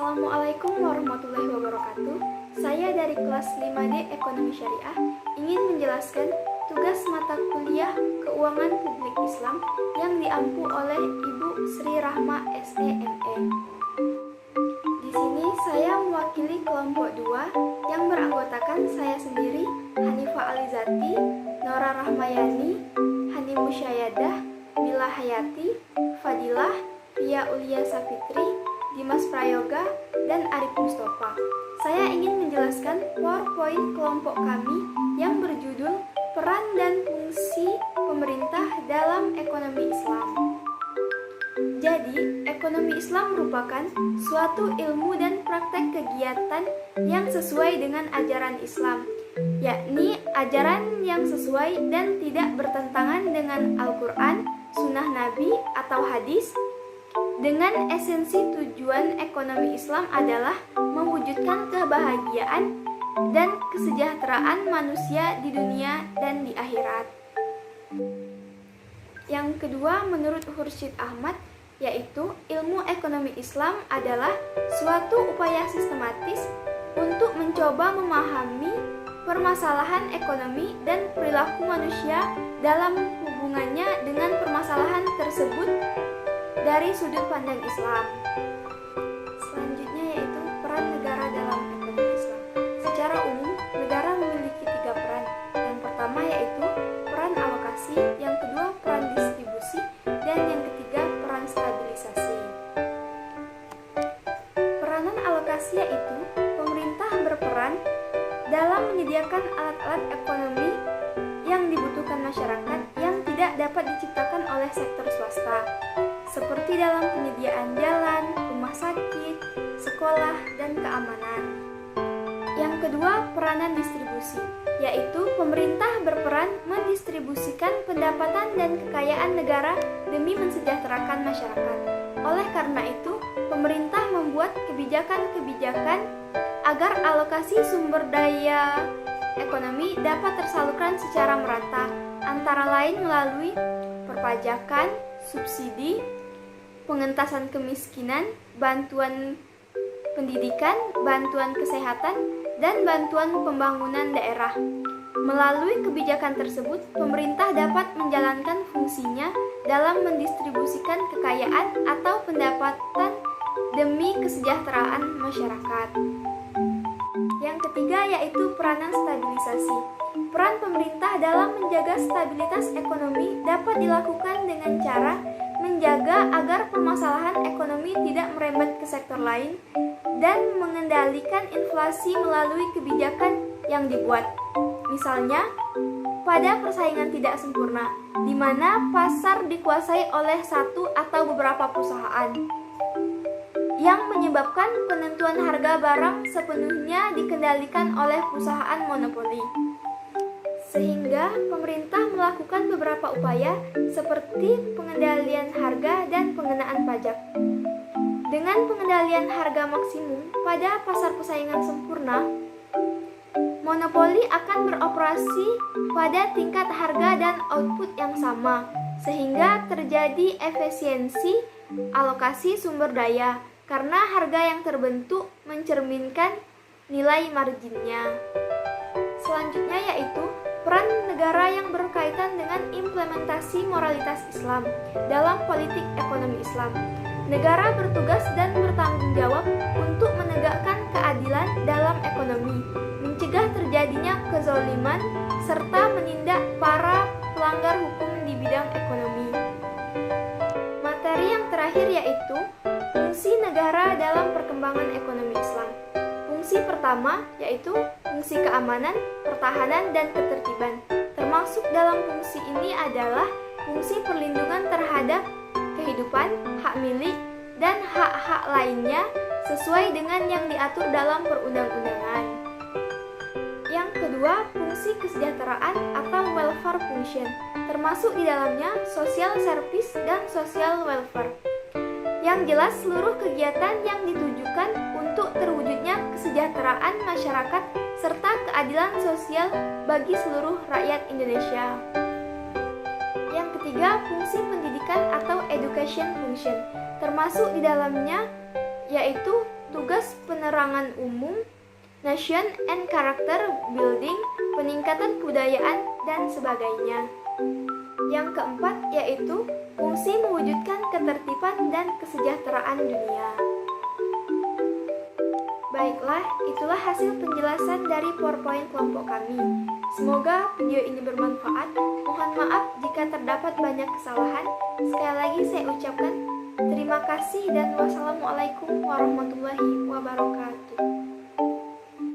Assalamualaikum warahmatullahi wabarakatuh. Saya dari kelas 5D Ekonomi Syariah ingin menjelaskan tugas mata kuliah Keuangan Publik Islam yang diampu oleh Ibu Sri Rahma SEME. Di sini saya mewakili kelompok 2 yang beranggotakan saya sendiri, Hanifah Alizati, Nora Rahmayani, Hani Musyayadah, Mila Hayati, Fadilah, Pia Ulia Safitri, Dimas Prayoga, dan Arif Mustafa. Saya ingin menjelaskan PowerPoint kelompok kami yang berjudul Peran dan Fungsi Pemerintah dalam Ekonomi Islam. Jadi, ekonomi Islam merupakan suatu ilmu dan praktek kegiatan yang sesuai dengan ajaran Islam, yakni ajaran yang sesuai dan tidak bertentangan dengan Al-Quran, Sunnah Nabi, atau hadis. Dengan esensi tujuan ekonomi Islam adalah mewujudkan kebahagiaan dan kesejahteraan manusia di dunia dan di akhirat. Yang kedua, menurut Khursyid Ahmad, yaitu ilmu ekonomi Islam adalah suatu upaya sistematis untuk mencoba memahami permasalahan ekonomi dan perilaku manusia dalam hubungannya dengan permasalahan tersebut dari sudut pandang Islam. Selanjutnya yaitu peran negara dalam ekonomi Islam. Secara umum, negara memiliki 3 peran. Yang pertama yaitu peran alokasi, yang kedua peran distribusi, dan yang ketiga peran stabilisasi. Peranan alokasi yaitu pemerintah berperan dalam menyediakan alat-alat ekonomi yang dibutuhkan masyarakat yang tidak dapat diciptakan oleh sektor swasta, seperti dalam penyediaan jalan, rumah sakit, sekolah, dan keamanan. Yang kedua, peranan distribusi, yaitu pemerintah berperan mendistribusikan pendapatan dan kekayaan negara demi mensejahterakan masyarakat. Oleh karena itu, pemerintah membuat kebijakan-kebijakan agar alokasi sumber daya ekonomi dapat tersalurkan secara merata, antara lain melalui perpajakan, subsidi, pengentasan kemiskinan, bantuan pendidikan, bantuan kesehatan, dan bantuan pembangunan daerah. Melalui kebijakan tersebut, pemerintah dapat menjalankan fungsinya dalam mendistribusikan kekayaan atau pendapatan demi kesejahteraan masyarakat. Yang ketiga yaitu peranan stabilisasi. Peran pemerintah dalam menjaga stabilitas ekonomi dapat dilakukan dengan cara menjaga agar permasalahan ekonomi tidak merembet ke sektor lain dan mengendalikan inflasi melalui kebijakan yang dibuat. Misalnya, pada persaingan tidak sempurna, di mana pasar dikuasai oleh satu atau beberapa perusahaan, yang menyebabkan penentuan harga barang sepenuhnya dikendalikan oleh perusahaan monopoli. Sehingga pemerintah melakukan beberapa upaya seperti pengendalian harga dan pengenaan pajak. Dengan pengendalian harga maksimum pada pasar persaingan sempurna, monopoli akan beroperasi pada tingkat harga dan output yang sama, sehingga terjadi efisiensi alokasi sumber daya karena harga yang terbentuk mencerminkan nilai marginnya. Selanjutnya yaitu peran negara yang berkaitan dengan implementasi moralitas Islam dalam politik ekonomi Islam. Negara bertugas dan bertanggung jawab untuk menegakkan keadilan dalam ekonomi, mencegah terjadinya kezaliman, serta menindak para pelanggar hukum di bidang ekonomi. Materi yang terakhir yaitu fungsi negara dalam perkembangan ekonomi Islam. Fungsi pertama yaitu fungsi keamanan, pertahanan, dan ketertiban. Termasuk dalam fungsi ini adalah fungsi perlindungan terhadap kehidupan, hak milik, dan hak-hak lainnya sesuai dengan yang diatur dalam perundang-undangan. Yang kedua, fungsi kesejahteraan atau welfare function, termasuk di dalamnya social service dan social welfare. Yang jelas seluruh kegiatan yang ditujukan untuk terwujudnya kesejahteraan masyarakat serta keadilan sosial bagi seluruh rakyat Indonesia. Yang ketiga, fungsi pendidikan atau education function, termasuk di dalamnya yaitu tugas penerangan umum, nation and character building, peningkatan kebudayaan, dan sebagainya. Yang keempat yaitu fungsi mewujudkan ketertiban dan kesejahteraan dunia. Baiklah, itulah hasil penjelasan dari PowerPoint kelompok kami. Semoga video ini bermanfaat. Mohon maaf jika terdapat banyak kesalahan. Sekali lagi saya ucapkan terima kasih dan wassalamualaikum warahmatullahi wabarakatuh.